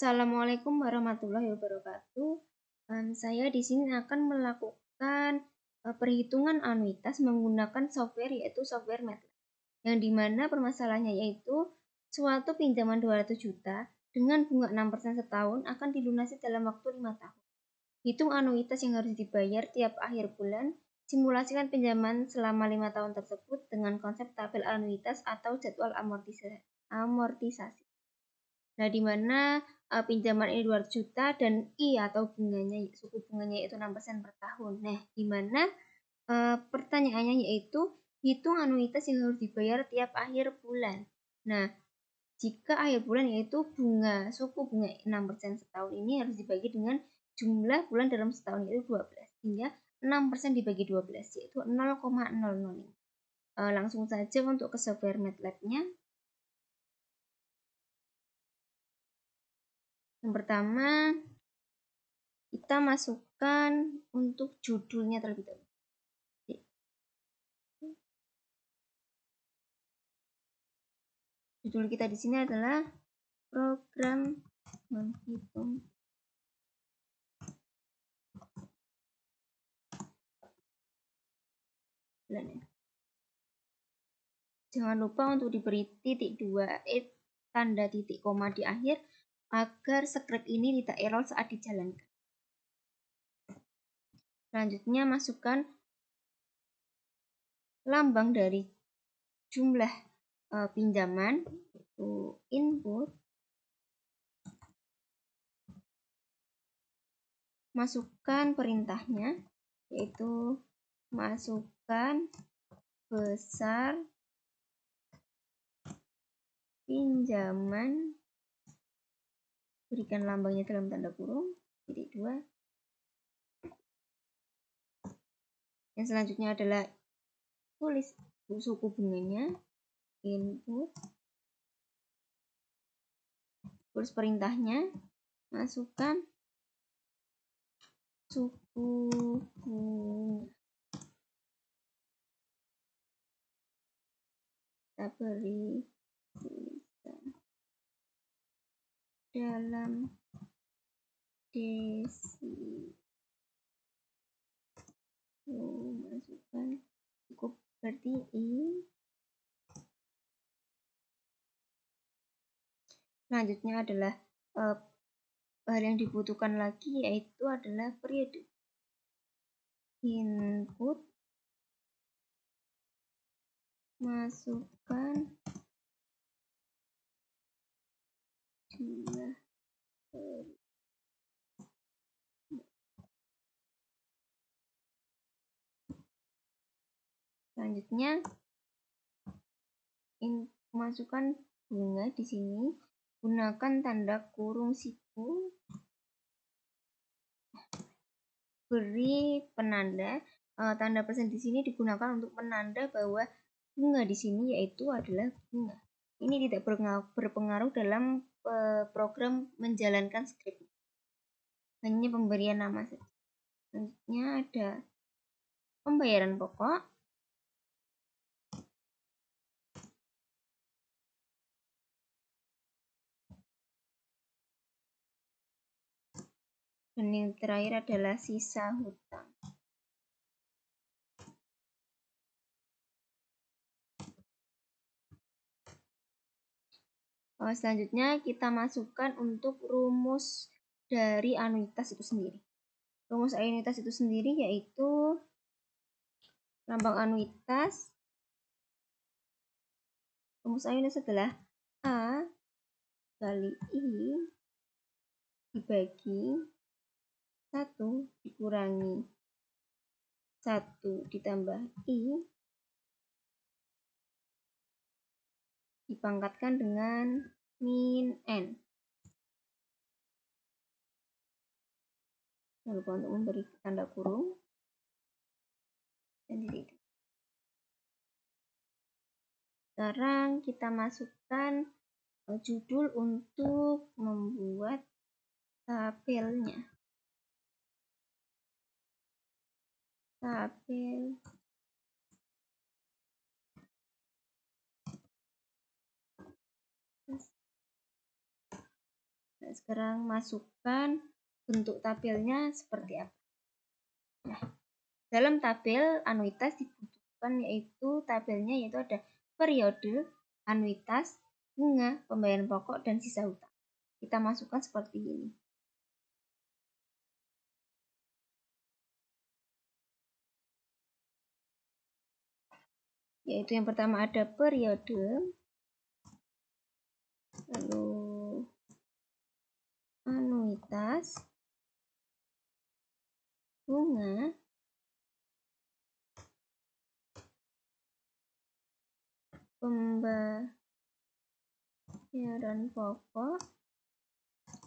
Assalamualaikum warahmatullahi wabarakatuh. Saya di sini akan melakukan perhitungan anuitas menggunakan software yaitu software MATLAB. Yang dimana permasalahannya yaitu suatu pinjaman 200 juta dengan bunga 6% setahun akan dilunasi dalam waktu 5 tahun. Hitung anuitas yang harus dibayar tiap akhir bulan. Simulasikan pinjaman selama 5 tahun tersebut dengan konsep tabel anuitas atau jadwal amortisasi. Nah, di mana pinjaman ini 200 juta dan I atau bunganya, suku bunganya itu 6% per tahun. Nah, di mana pertanyaannya yaitu hitung anuitas yang harus dibayar tiap akhir bulan. Nah, jika akhir bulan yaitu suku bunga 6% setahun ini harus dibagi dengan jumlah bulan dalam setahun yaitu 12. Sehingga 6% dibagi 12 yaitu 0,005. Langsung saja untuk ke software MATLAB-nya. Yang pertama, kita masukkan untuk judulnya terlebih dahulu. Judul kita di sini adalah program menghitung bulan. Jangan lupa untuk diberi titik 2, tanda titik koma di akhir agar script ini tidak error saat dijalankan. Selanjutnya masukkan lambang dari jumlah pinjaman yaitu input. Masukkan perintahnya yaitu masukkan besar pinjaman, berikan lambangnya dalam tanda kurung, titik 2. Yang selanjutnya adalah tulis suku bunganya, input, tulis perintahnya, masukkan suku bunga. Kita beri tulisan dalam desi. Masukkan cukup berarti I. Selanjutnya adalah hal yang dibutuhkan lagi yaitu adalah periode. Input, masukkan jumlah selanjutnya masukkan bunga di sini, gunakan tanda kurung siku, beri penanda. Tanda persen di sini digunakan untuk penanda bahwa bunga di sini yaitu adalah bunga. Ini tidak berpengaruh dalam program menjalankan script. Hanya pemberian nama saja. Selanjutnya ada pembayaran pokok. Dan yang terakhir adalah sisa hutang. Selanjutnya kita masukkan untuk rumus dari anuitas itu sendiri. Rumus anuitas itu sendiri yaitu lambang anuitas. Rumus anuitas adalah A kali I dibagi 1 dikurangi 1 ditambah I dipangkatkan dengan min N. Jangan lupa untuk memberi tanda kurung dan titik. Sekarang kita masukkan judul untuk membuat tabelnya. Tabel sekarang masukkan bentuk tabelnya seperti apa. Nah, dalam tabel anuitas dibutuhkan yaitu tabelnya yaitu ada periode, anuitas, bunga, pembayaran pokok, dan sisa hutang. Kita masukkan seperti ini. Yaitu yang pertama ada periode, lalu anuitas, bunga, pembayaran pokok,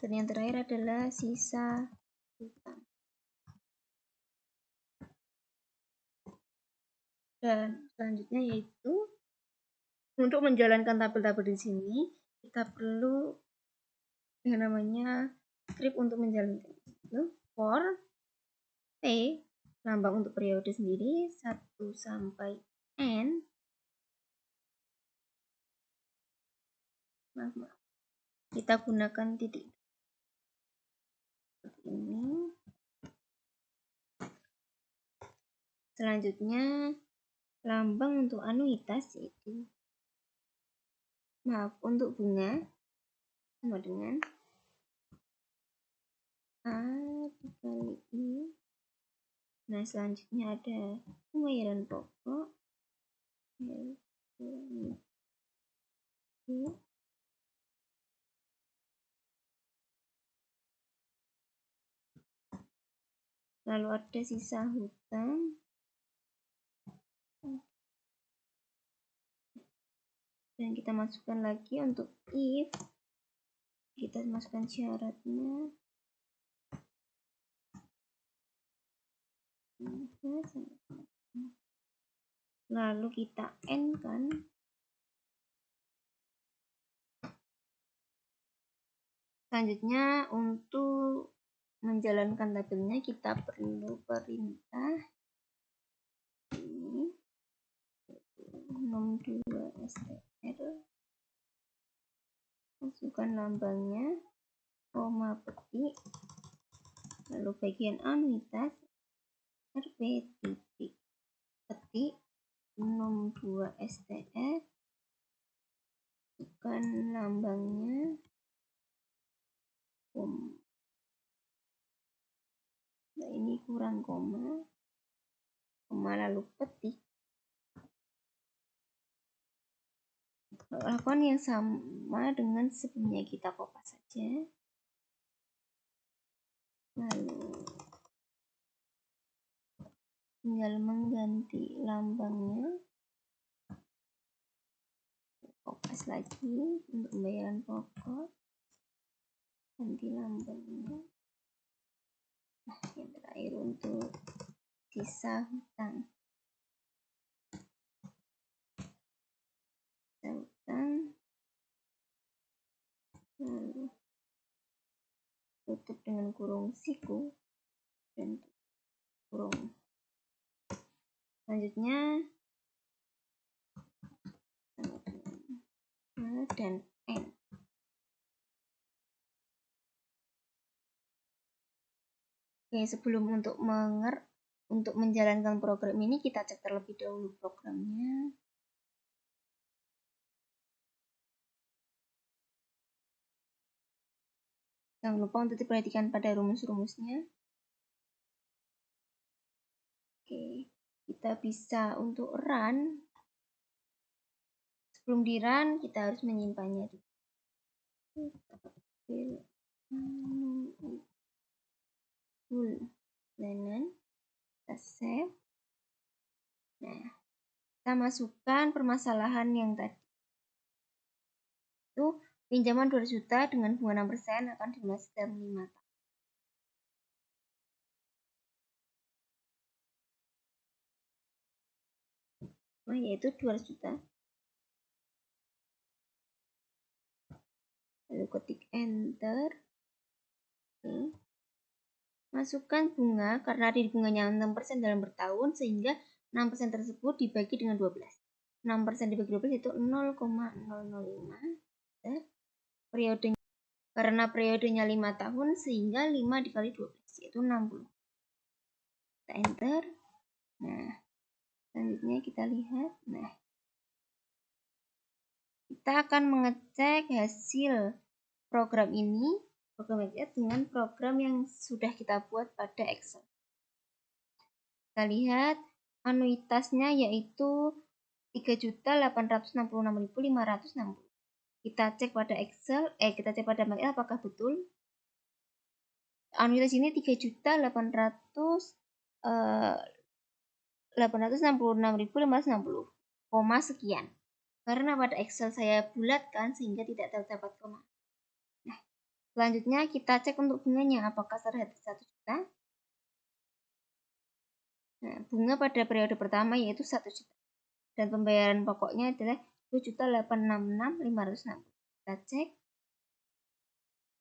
dan yang terakhir adalah sisa hutang. Dan selanjutnya yaitu untuk menjalankan tabel-tabel di sini kita perlu yang namanya script untuk menjalankan itu. For P, lambang untuk periode sendiri 1 sampai N. Maaf. Kita gunakan titik seperti ini. Selanjutnya lambang untuk anuitas yaitu untuk bunga sama dengan A dikali I. Nah, selanjutnya ada pembayaran pokok lalu ada sisa hutang dan kita masukkan lagi untuk if, kita masukkan syaratnya lalu kita N kan. Selanjutnya untuk menjalankan tabelnya kita perlu perintah ini 62 str, masukkan lambangnya, koma petik, lalu bagian anuitas RP titik petik 62 str, masukkan lambangnya, koma. Nah, ini kurang koma lalu petik. Lakukan yang sama dengan sebelumnya, kita kopas saja. Lalu tinggal mengganti lambangnya, kopas lagi untuk pembayaran pokok, ganti lambangnya. Nah, yang terakhir untuk sisa hutang. Lalu tutup dengan kurung siku dan kurung. Selanjutnya dan N. Oke, sebelum untuk menjalankan program ini kita cek terlebih dahulu programnya. Jangan lupa untuk diperhatikan pada rumus-rumusnya. Oke, kita bisa untuk run. Sebelum di run kita harus menyimpannya di kita save. Nah, kita masukkan permasalahan yang tadi. Itu pinjaman 2 juta dengan bunga 6% akan dilunasi dalam 5 tahun. Nah, yaitu 200 juta. Lalu ketik enter. Oke. Masukkan bunga karena ada bunganya 6% dalam bertahun sehingga 6% tersebut dibagi dengan 12. 6% dibagi 12 itu 0,005. Periodenya Karena periodenya 5 tahun, sehingga 5 dikali 12, yaitu 60. Kita enter. Nah, selanjutnya kita lihat. Nah, kita akan mengecek hasil program ini, program dengan program yang sudah kita buat pada Excel. Kita lihat anuitasnya yaitu 3.866.560. Kita cek pada Excel, kita cek pada MyExcel apakah betul. Anuitas ini 3.866.560, koma sekian. Karena pada Excel saya bulatkan sehingga tidak terdapat koma. Nah, selanjutnya kita cek untuk bunganya apakah terhadap 1 juta. Nah, bunga pada periode pertama yaitu 1 juta. Dan pembayaran pokoknya adalah 2.866.560. Kita cek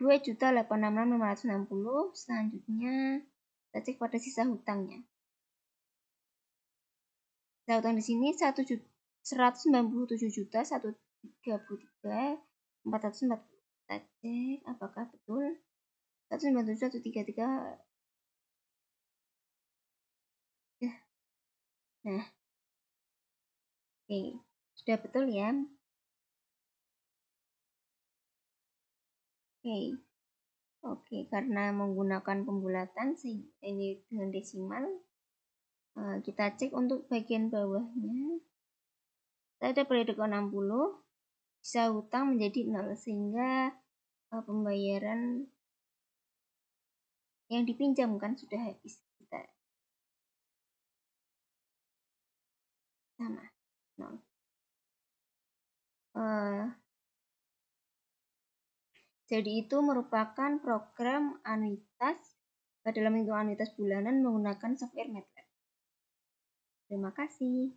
2.866.560. Selanjutnya kita cek pada sisa hutangnya. Sisa hutang di sini 197.133.440. Kita cek apakah betul 197.133. Nah, oke, sudah betul ya. Oke, karena menggunakan pembulatan ini dengan desimal, kita cek untuk bagian bawahnya. Ada periode ke-60, sisa hutang menjadi 0, sehingga pembayaran yang dipinjamkan sudah habis. Kita sama 0. Jadi itu merupakan program anuitas dalam bentuk anuitas bulanan menggunakan software MATLAB. Terima kasih.